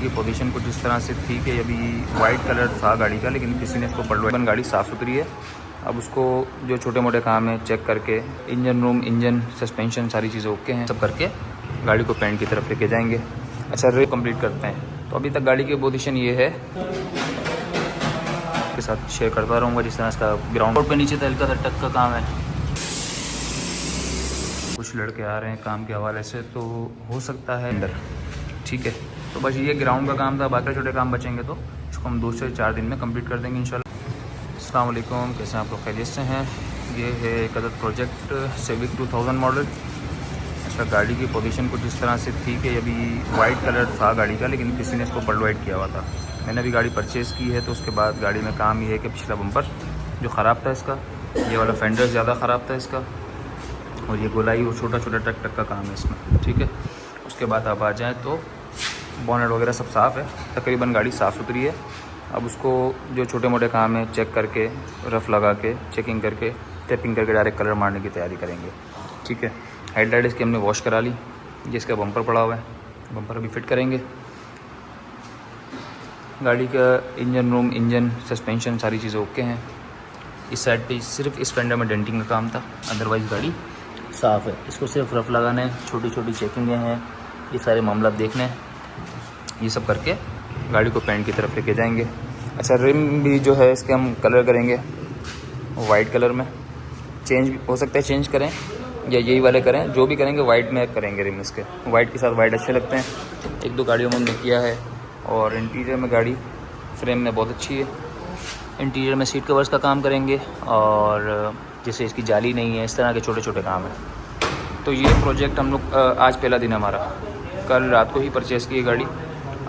ये पोजीशन कुछ इस तरह से थी कि अभी वाइट कलर था गाड़ी का, लेकिन किसी ने इसको पलटवाया। गाड़ी साफ़ सुथरी है। अब उसको जो छोटे मोटे काम है चेक करके, इंजन रूम, इंजन, सस्पेंशन, सारी चीज़ें ओके हैं, सब करके गाड़ी को पेंट की तरफ लेके जाएंगे। अच्छा, रे कंप्लीट करते हैं। तो अभी तक गाड़ी की पोजीशन ये है, के साथ शेयर करता रहूँगा जिस तरह इसका ग्राउंड रोड पे नीचे तहलका तक का काम है। कुछ लड़के आ रहे हैं काम के हवाले से, तो हो सकता है अंदर, ठीक है। तो बस ये ग्राउंड का काम था, बाकी छोटे काम बचेंगे तो इसको हम 2 से 4 दिन में कंप्लीट कर देंगे इंशाल्लाह। अस्सलाम वालेकुम, कैसे हैं आप लोग? खैरियत से हैं? ये है कदर प्रोजेक्ट सिविक 2000 मॉडल। अच्छा, गाड़ी की पोजीशन कुछ इस तरह से थी कि अभी वाइट कलर था गाड़ी का, लेकिन किसी ने इसको वर्ल्ड वाइट किया हुआ था। मैंने अभी गाड़ी परचेज़ की है, तो उसके बाद गाड़ी में काम ये है कि पिछला बम्पर जो ख़राब था इसका, ये वाला फेंडर ज़्यादा ख़राब था इसका, और ये गोलाई और छोटा छोटा टक का काम है इसमें, ठीक है। उसके बाद आप आ जाएँ तो बोनेट वगैरह सब साफ़ है, तकरीबन गाड़ी साफ़ सुथरी है। अब उसको जो छोटे मोटे काम है चेक करके, रफ़ लगा के, चेकिंग करके, टेपिंग करके डायरेक्ट कलर मारने की तैयारी करेंगे, ठीक है। हेडलाइट इसकी हमने वॉश करा ली, जिसका बम्पर पड़ा हुआ है, बम्पर अभी फिट करेंगे। गाड़ी का इंजन रूम, इंजन, सस्पेंशन, सारी चीज़ें ओके हैं। इस साइड पे सिर्फ इस फेंडर में डेंटिंग का काम था, अदरवाइज़ गाड़ी साफ़ है। इसको सिर्फ रफ़ लगाना है, छोटी छोटी चेकिंगें हैं, ये सारे मामला देखने हैं। ये सब करके गाड़ी को पेंट की तरफ लेके जाएंगे। अच्छा, रिम भी जो है इसके हम कलर करेंगे वाइट कलर में। चेंज हो सकता है, चेंज करें या यही वाले करें, जो भी करेंगे वाइट में करेंगे रिम इसके। वाइट के साथ वाइट अच्छे लगते हैं, 1-2 गाड़ियों में हमने किया है। और इंटीरियर में गाड़ी फ्रेम में बहुत अच्छी है। इंटीरियर में सीट कवर्स का काम करेंगे, और जैसे इसकी जाली नहीं है, इस तरह के छोटे छोटे काम हैं। तो ये प्रोजेक्ट हम लोग आज पहला दिन है हमारा, कल रात को ही परचेज़ की गाड़ी,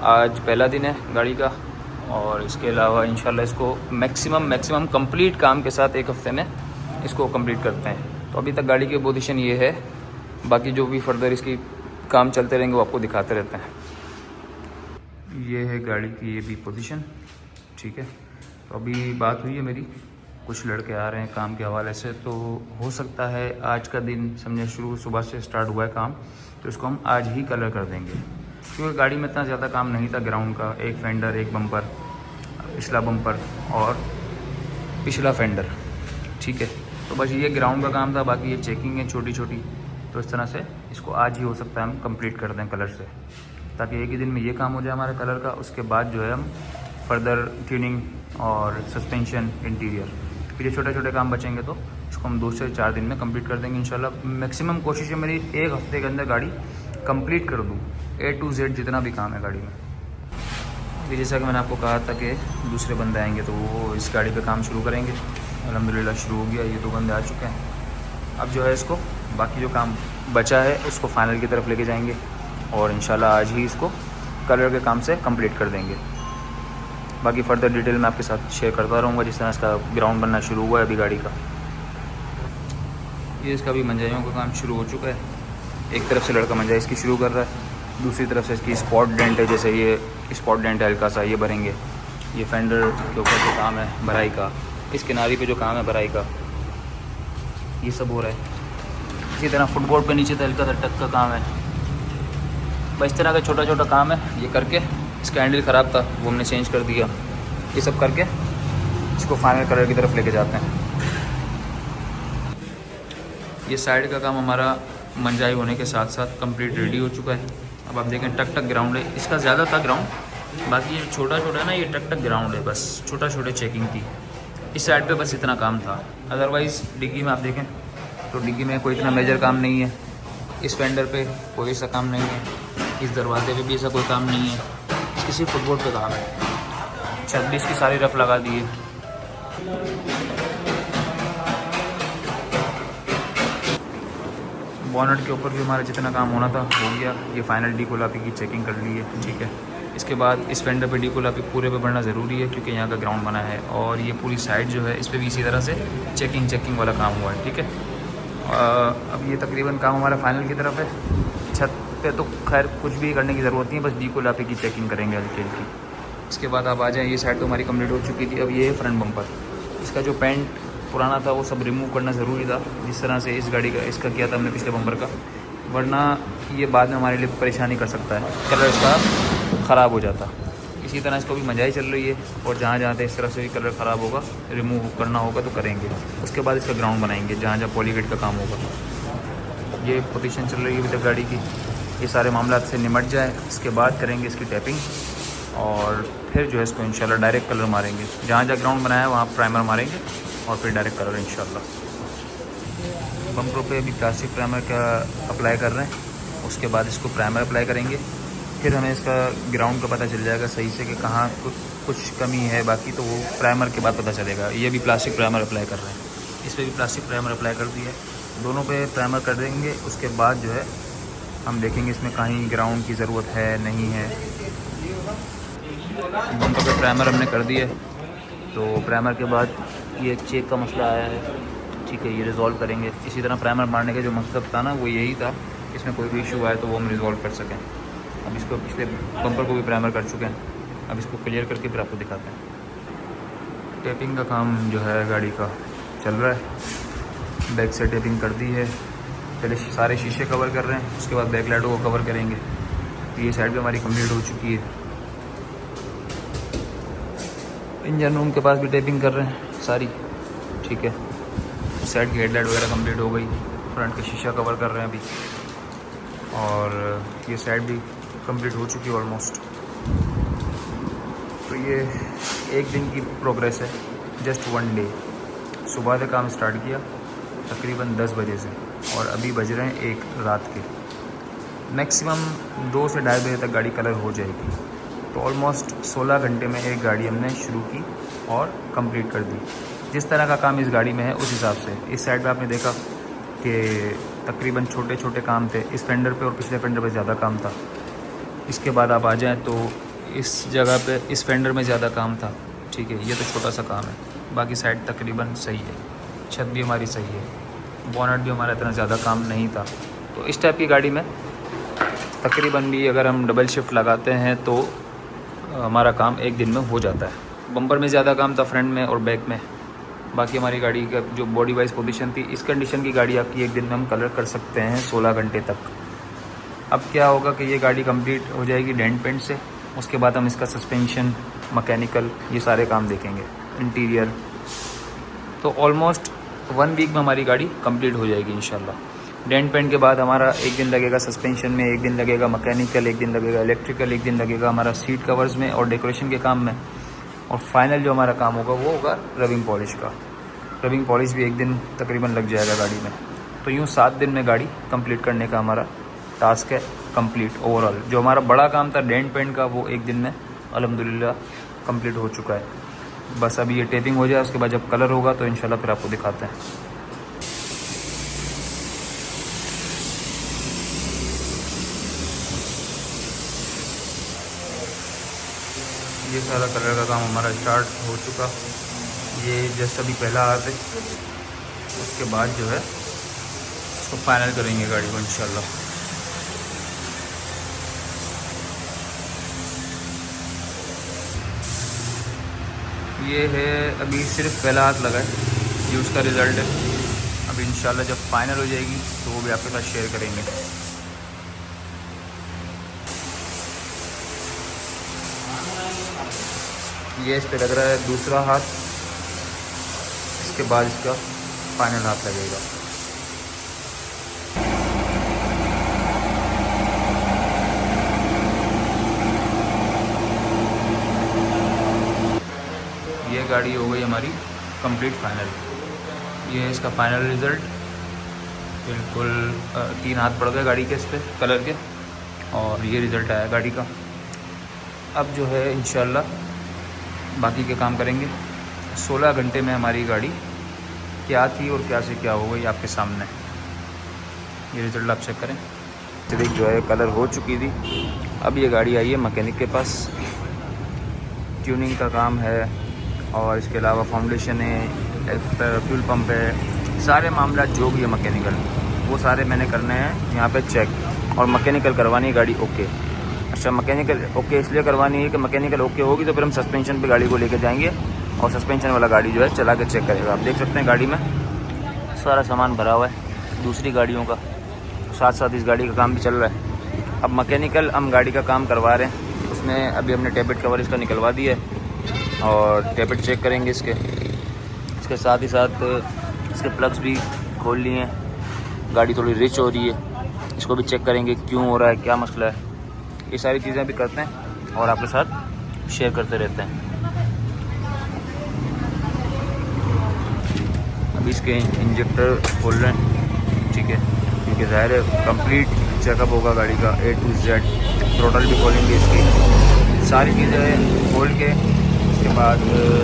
आज पहला दिन है गाड़ी का। और इसके अलावा इंशाल्लाह इसको मैक्सिमम कंप्लीट काम के साथ 1 हफ़्ते में इसको कंप्लीट करते हैं। तो अभी तक गाड़ी की पोजीशन ये है, बाकी जो भी फर्दर इसकी काम चलते रहेंगे वो आपको दिखाते रहते हैं। ये है गाड़ी की ये भी पोजीशन, ठीक है। तो अभी बात हुई है मेरी, कुछ लड़के आ रहे हैं काम के हवाले से, तो हो सकता है आज का दिन समझे शुरू सुबह से स्टार्ट हुआ है काम, तो इसको हम आज ही कलर कर देंगे, क्योंकि गाड़ी में इतना ज़्यादा काम नहीं था ग्राउंड का। एक फेंडर, एक बम्पर, पिछला बम्पर और पिछला फेंडर, ठीक है। तो बस ये ग्राउंड का काम था, बाकी ये चेकिंग है छोटी छोटी। तो इस तरह से इसको आज ही हो सकता है हम कंप्लीट कर दें कलर से, ताकि एक ही दिन में ये काम हो जाए हमारे कलर का। उसके बाद जो है हम फर्दर ट्यूनिंग और सस्पेंशन, इंटीरियर, फिर ये छोटे छोटे काम बचेंगे तो इसको हम 2 से 4 दिन में कंप्लीट कर देंगे इंशाल्लाह। मैक्सिमम कोशिश है मेरी 1 हफ़्ते के अंदर गाड़ी कंप्लीट कर दूँ, A to Z जितना भी काम है गाड़ी में। ये जैसा कि मैंने आपको कहा था कि दूसरे बंदे आएंगे तो वो इस गाड़ी पे काम शुरू करेंगे। अल्हम्दुलिल्लाह शुरू हो गया, ये 2 बंदे आ चुके हैं। अब जो है इसको बाकी जो काम बचा है उसको फाइनल की तरफ लेके जाएंगे, और इंशाल्लाह आज ही इसको कलर के काम से कंप्लीट कर देंगे। बाकी फर्दर डिटेल मैं आपके साथ शेयर करता रहूँगा जिस तरह इसका ग्राउंड बनना शुरू हुआ है अभी गाड़ी का। ये इसका भी मंजाइयों का काम शुरू हो चुका है। एक तरफ से लड़का मंजाई इसकी शुरू कर रहा है, दूसरी तरफ से इसकी स्पॉट डेंट है, जैसे ये स्पॉट डेंट है हल्का सा, ये भरेंगे। ये फेंडर के ऊपर जो काम है भराई का, इस किनारे पे जो काम है भराई का, ये सब हो रहा है। इसी तरह फुटबोर्ड पे नीचे तहलका टक का काम है। बस इस तरह का छोटा छोटा काम है। ये करके इसका हैंडल ख़राब था, वो हमने चेंज कर दिया। ये सब करके इसको फाइनल कलर की तरफ लेके जाते हैं। ये साइड का काम हमारा मंजाई होने के साथ साथ कंप्लीट रेडी हो चुका है। अब आप देखें टक ग्राउंड है, इसका ज़्यादा था ग्राउंड, बाकी ये छोटा छोटा है ना, ये टक ग्राउंड है, बस छोटा छोटे चेकिंग थी। इस साइड पे बस इतना काम था। अदरवाइज़ डिग्गी में आप देखें तो डिग्गी में कोई इतना मेजर काम नहीं है। इस फेंडर पे कोई ऐसा काम नहीं है, इस दरवाजे पे भी ऐसा कोई काम नहीं है, इसकी सिर्फ फुटबोर्ड पे काम है। छत भी इसकी सारी रफ लगा दी है। बोनट के ऊपर भी हमारा जितना काम होना था हो गया। ये फाइनल डीकोलापी की चेकिंग कर ली है, ठीक है। इसके बाद इस फेंडर पे डीकोलापी पूरे पे बढ़ना ज़रूरी है, क्योंकि यहाँ का ग्राउंड बना है। और ये पूरी साइड जो है इस पर भी इसी तरह से चेकिंग वाला काम हुआ है, ठीक है। अब ये तकरीबन काम हमारा फाइनल की तरफ है। छत पे तो खैर कुछ भी करने की ज़रूरत नहीं है, बस डीकोलापी की चेकिंग करेंगे हल्की हल्की। इसके बाद आप आ जाएँ, ये साइड तो हमारी कंप्लीट हो चुकी थी। अब ये है फ्रंट बम्पर, इसका जो पेंट पुराना था वो सब रिमूव करना ज़रूरी था, जिस तरह से इस गाड़ी का इसका किया था हमने पिछले बम्पर का, वरना ये बाद में हमारे लिए परेशानी कर सकता है। कलर इसका ख़राब हो जाता। इसी तरह इसको भी मंजाई चल रही है और जहाँ जहाँ इस तरह से भी कलर ख़राब होगा, रिमूव करना होगा तो करेंगे। उसके बाद इसका ग्राउंड बनाएंगे जहाँ जहाँ पॉलीगेट का काम होगा। ये पोजीशन चल रही है अभी तक गाड़ी की। ये सारे मामला से निमट जाए, इसके बाद करेंगे इसकी टैपिंग और फिर जो है इसको इंशाल्लाह डायरेक्ट कलर मारेंगे। जहाँ जहाँ ग्राउंड बनाया है वहाँ प्राइमर मारेंगे और फिर डायरेक्ट कलर इंशाल्लाह। बम्परों पे अभी प्लास्टिक प्राइमर का अप्लाई कर रहे हैं, उसके बाद इसको प्राइमर अप्लाई करेंगे। फिर हमें इसका ग्राउंड का पता चल जाएगा सही से कि कहाँ कुछ कमी है, बाकी तो वो प्राइमर के बाद पता चलेगा। ये भी प्लास्टिक प्राइमर अप्लाई कर रहे हैं, इस पर भी प्लास्टिक प्राइमर अप्लाई कर दिया है। दोनों पे प्राइमर कर देंगे, उसके बाद जो है हम देखेंगे इसमें कहीं ग्राउंड की ज़रूरत है नहीं है। बम्पर पे प्राइमर हमने कर दिया है, तो प्राइमर के बाद ये चेक का मसला आया है, ठीक है, ये रिज़ॉल्व करेंगे। इसी तरह प्राइमर मारने का जो मकसद था ना वो यही था, इसमें कोई भी इशू आए तो वो हम रिज़ॉल्व कर सकें। अब इसको पिछले बम्पर को भी प्राइमर कर चुके हैं, अब इसको क्लियर करके फिर आपको दिखाते हैं। टेपिंग का काम जो है गाड़ी का चल रहा है। बैक से टेपिंग कर दी है, पहले सारे शीशे कवर कर रहे हैं, उसके बाद बैक लाइटों को कवर करेंगे। तो ये साइड भी हमारी कंप्लीट हो चुकी है। इंजन रूम के पास भी टेपिंग कर रहे हैं सारी, ठीक है। साइड की हेडलाइट वगैरह कंप्लीट हो गई, फ्रंट का शीशा कवर कर रहे हैं अभी, और ये साइड भी कंप्लीट हो चुकी है ऑलमोस्ट। तो ये एक दिन की प्रोग्रेस है, जस्ट 1 डे। सुबह से काम स्टार्ट किया तकरीबन 10 बजे से और अभी बज रहे हैं 1 रात के। मैक्सिमम 2 से ढाई बजे तक गाड़ी कलर हो जाएगी। तो ऑलमोस्ट 16 घंटे में एक गाड़ी हमने शुरू की और कंप्लीट कर दी। जिस तरह का काम इस गाड़ी में है उस हिसाब से। इस साइड पे आपने देखा कि तकरीबन छोटे छोटे काम थे, इस फेंडर पे और पिछले फेंडर पे ज़्यादा काम था। इसके बाद आप आ जाएँ तो इस जगह पे इस फेंडर में ज़्यादा काम था, ठीक है, ये तो छोटा सा काम है। बाकी साइड तकरीबन सही है, छत भी हमारी सही है, बोनट भी हमारा इतना ज़्यादा काम नहीं था। तो इस टाइप की गाड़ी में तकरीबन भी अगर हम डबल शिफ्ट लगाते हैं तो हमारा काम एक दिन में हो जाता है। बम्पर में ज़्यादा काम था फ्रंट में और बैक में। बाकी हमारी गाड़ी का जो बॉडी वाइज पोजीशन थी, इस कंडीशन की गाड़ी आपकी एक दिन में हम कलर कर सकते हैं 16 घंटे तक। अब क्या होगा कि ये गाड़ी कंप्लीट हो जाएगी डेंट पेंट से, उसके बाद हम इसका सस्पेंशन, मैकेनिकल, ये सारे काम देखेंगे, इंटीरियर। तो ऑलमोस्ट 1 वीक में हमारी गाड़ी कंप्लीट हो जाएगी इंशाल्लाह। डेंट पेंट के बाद हमारा एक दिन लगेगा सस्पेंशन में, एक दिन लगेगा मैकेनिकल, एक दिन लगेगा इलेक्ट्रिकल, एक दिन लगेगा हमारा सीट कवर्स में और डेकोरेशन के काम में। और फाइनल जो हमारा काम होगा वो होगा रबिंग पॉलिश का। रबिंग पॉलिश भी एक दिन तकरीबन लग जाएगा गाड़ी में। तो यूँ 7 दिन में गाड़ी कंप्लीट करने का हमारा टास्क है कंप्लीट ओवरऑल। जो हमारा बड़ा काम था डेंट पेंट का, वो एक दिन में अल्हम्दुलिल्लाह कंप्लीट हो चुका है। बस अभी ये टेपिंग हो जाए, उसके बाद जब कलर होगा तो इंशाल्लाह फिर आपको दिखाते हैं। ये सारा कलर का काम हमारा स्टार्ट हो चुका। ये जस्ट अभी पहला हाथ है, उसके बाद जो है इसको फाइनल करेंगे गाड़ी को इंशाल्लाह। ये है अभी सिर्फ पहला हाथ लगा है, ये उसका रिज़ल्ट है। अभी इंशाल्लाह जब फाइनल हो जाएगी तो वो भी आपके साथ शेयर करेंगे। ये इस पे लग रहा है दूसरा हाथ, इसके बाद इसका फाइनल हाथ लगेगा। ये गाड़ी हो गई हमारी कंप्लीट फाइनल। ये है इसका फाइनल रिज़ल्ट। बिल्कुल 3 हाथ पड़ गए गाड़ी के इस पर कलर के, और ये रिज़ल्ट आया गाड़ी का। अब जो है इंशाल्लाह बाकी के काम करेंगे। 16 घंटे में हमारी गाड़ी क्या थी और क्या से क्या हो गई आपके सामने। ये रिज़ल्ट आप चेक करें। सिर्फ जो है कलर हो चुकी थी, अब ये गाड़ी आई है मैकेनिक के पास, ट्यूनिंग का काम है और इसके अलावा फाउंडेशन है, फ्यूल पंप है, सारे मामला जो भी है मैकेनिकल वो सारे मैंने करने हैं यहाँ पे चेक। और मैकेनिकल करवानी है गाड़ी ओके। अच्छा, मैकेनिकल ओके इसलिए करवानी है कि मैकेनिकल ओके होगी तो फिर हम सस्पेंशन पे गाड़ी को लेके जाएंगे और सस्पेंशन वाला गाड़ी जो है चला के चेक करेगा। आप देख सकते हैं गाड़ी में सारा सामान भरा हुआ है दूसरी गाड़ियों का, साथ साथ इस गाड़ी का काम भी चल रहा है। अब मैकेनिकल हम गाड़ी का काम करवा रहे हैं, इसमें अभी हमने टैबलेट कवर इसका निकलवा दिया है और टैबलेट चेक करेंगे इसके साथ ही साथ इसके प्लग्स भी खोल लिए हैं। गाड़ी थोड़ी रिच हो रही है, इसको भी चेक करेंगे क्यों हो रहा है, क्या मसला है। ये सारी चीज़ें भी करते हैं और आपके साथ शेयर करते रहते हैं। अभी इसके इंजेक्टर खोल रहे हैं, ठीक है, क्योंकि ज़ाहिर है कंप्लीट चेकअप होगा गाड़ी का A to Z। थ्रोटल भी खोलेंगे, इसकी सारी चीज़ें खोल के उसके बाद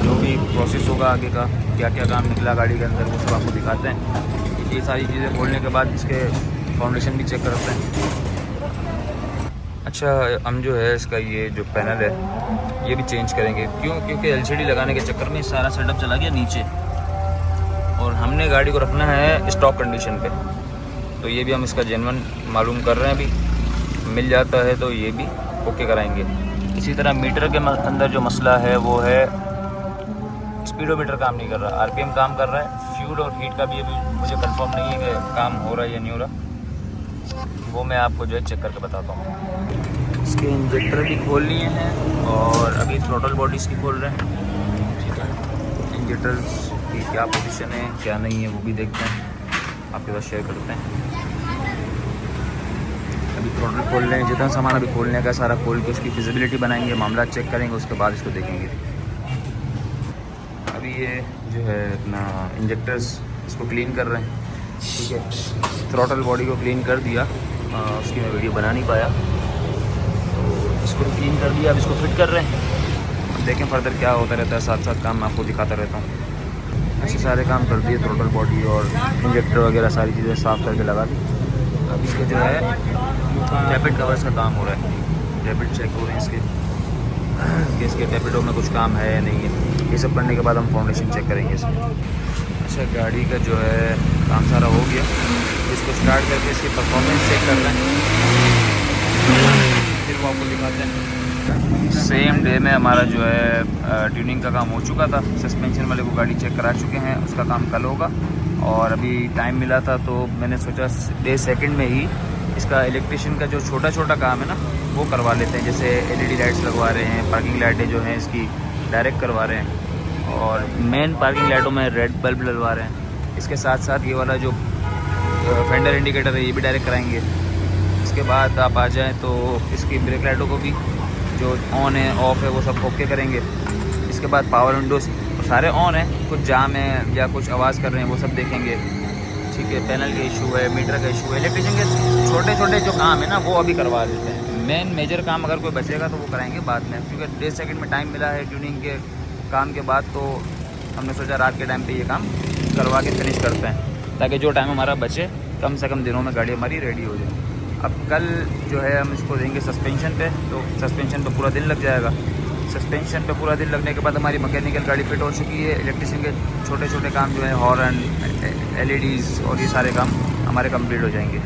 जो भी प्रोसेस होगा आगे का, क्या क्या काम निकला गाड़ी के अंदर, वो सब आपको दिखाते हैं। ये सारी चीज़ें खोलने के बाद इसके फाउंडेशन भी चेक करते हैं। अच्छा, हम जो है इसका ये जो पैनल है ये भी चेंज करेंगे। क्यों? क्योंकि LCD लगाने के चक्कर में सारा सेटअप चला गया नीचे और हमने गाड़ी को रखना है स्टॉक कंडीशन पे। तो ये भी हम इसका जेन्युइन मालूम कर रहे हैं, अभी मिल जाता है तो ये भी ओके कराएंगे। इसी तरह मीटर के अंदर जो मसला है वो है स्पीडोमीटर काम नहीं कर रहा, RPM काम कर रहा है। फ्यूल और हीट का भी अभी मुझे कंफर्म नहीं है कि काम हो रहा है या नहीं हो रहा, वो मैं आपको जो है चेक करके बताता हूँ। इसके इंजेक्टर भी खोल लिए हैं और अभी थ्रोटल बॉडी इसकी खोल रहे हैं, ठीक है। इंजेक्टर्स की क्या पोजीशन है क्या नहीं है वो भी देखते हैं, आपके साथ शेयर करते हैं। अभी थ्रोटल खोल रहे हैं, जितना सामान अभी खोलने का सारा खोल के उसकी फिजिबिलिटी बनाएंगे, मामला चेक करेंगे, उसके बाद इसको देखेंगे। अभी ये जो है अपना इंजेक्टर्स इसको क्लीन कर रहे हैं, ठीक है। थ्रोटल बॉडी को क्लीन कर दिया, उसकी मैं वीडियो बना नहीं पाया, तो इसको क्लीन कर दिया। अब इसको फिट कर रहे हैं, देखें फर्दर क्या होता रहता है, साथ साथ काम मैं आपको दिखाता रहता हूँ। ऐसे सारे काम कर दिए, थ्रोटल बॉडी और इंजेक्टर वगैरह सारी चीज़ें साफ़ करके लगा दी। अब इसके जो है टैबलेट कवर्स का काम हो रहा है, टैबलेट चेक हो रहे हैं इसके कि इसके टैबलेटों में कुछ काम है या नहीं है। ये सब करने के बाद हम फाउंडेशन चेक करेंगे इसमें। अच्छा, गाड़ी का जो है काम सारा हो गया, इसको स्टार्ट करके इसकी परफॉर्मेंस चेक कर रहे हैं, फिर वो आपको दिखाते हैं। सेम डे में हमारा जो है ट्यूनिंग का काम हो चुका था। सस्पेंशन वाले को गाड़ी चेक करा चुके हैं, उसका काम कल होगा। और अभी टाइम मिला था तो मैंने सोचा डे सेकंड में ही इसका इलेक्ट्रिशियन का जो छोटा छोटा काम है ना वो करवा लेते हैं। जैसे LED लाइट्स लगवा रहे हैं, पार्किंग लाइटें जो हैं इसकी डायरेक्ट करवा रहे हैं और मेन पार्किंग लाइटों में रेड बल्ब लगवा रहे हैं। इसके साथ साथ ये वाला जो फेंडर इंडिकेटर है ये भी डायरेक्ट कराएंगे। इसके बाद आप आ जाएँ तो इसकी ब्रेक लाइटों को भी जो ऑन है ऑफ है वो सब ओके करेंगे। इसके बाद पावर विंडोज सारे ऑन है, कुछ जाम है या कुछ आवाज़ कर रहे हैं वो सब देखेंगे, ठीक है। पैनल का इशू है, मीटर का इशू है, इलेक्ट्रिशियन के छोटे छोटे जो काम है ना वो अभी करवा देते हैं। मेन मेजर काम अगर कोई बचेगा तो वो कराएंगे बाद में, क्योंकि डे सेकंड में टाइम मिला है ट्यूनिंग के काम के बाद, तो हमने सोचा रात के टाइम पे ये काम करवा के फिनिश करते हैं ताकि जो टाइम हमारा बचे कम से कम दिनों में गाड़ी हमारी रेडी हो जाए। अब कल जो है हम इसको देंगे सस्पेंशन पे, तो सस्पेंशन पे पूरा दिन लग जाएगा। सस्पेंशन पे पूरा दिन लगने के बाद हमारी मैकेनिकल गाड़ी फिट हो चुकी है। इलेक्ट्रिशियन के छोटे छोटे काम जो है हॉर्न, LEDs और ये सारे काम हमारे कंप्लीट हो जाएंगे।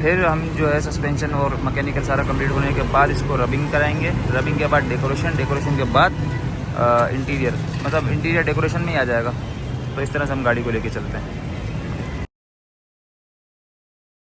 फिर हम जो है सस्पेंशन और मैकेनिकल सारा कंप्लीट होने के बाद इसको रबिंग कराएंगे। रबिंग के बाद डेकोरेशन के बाद इंटीरियर, मतलब इंटीरियर डेकोरेशन में ही आ जाएगा। तो इस तरह से हम गाड़ी को लेके चलते हैं।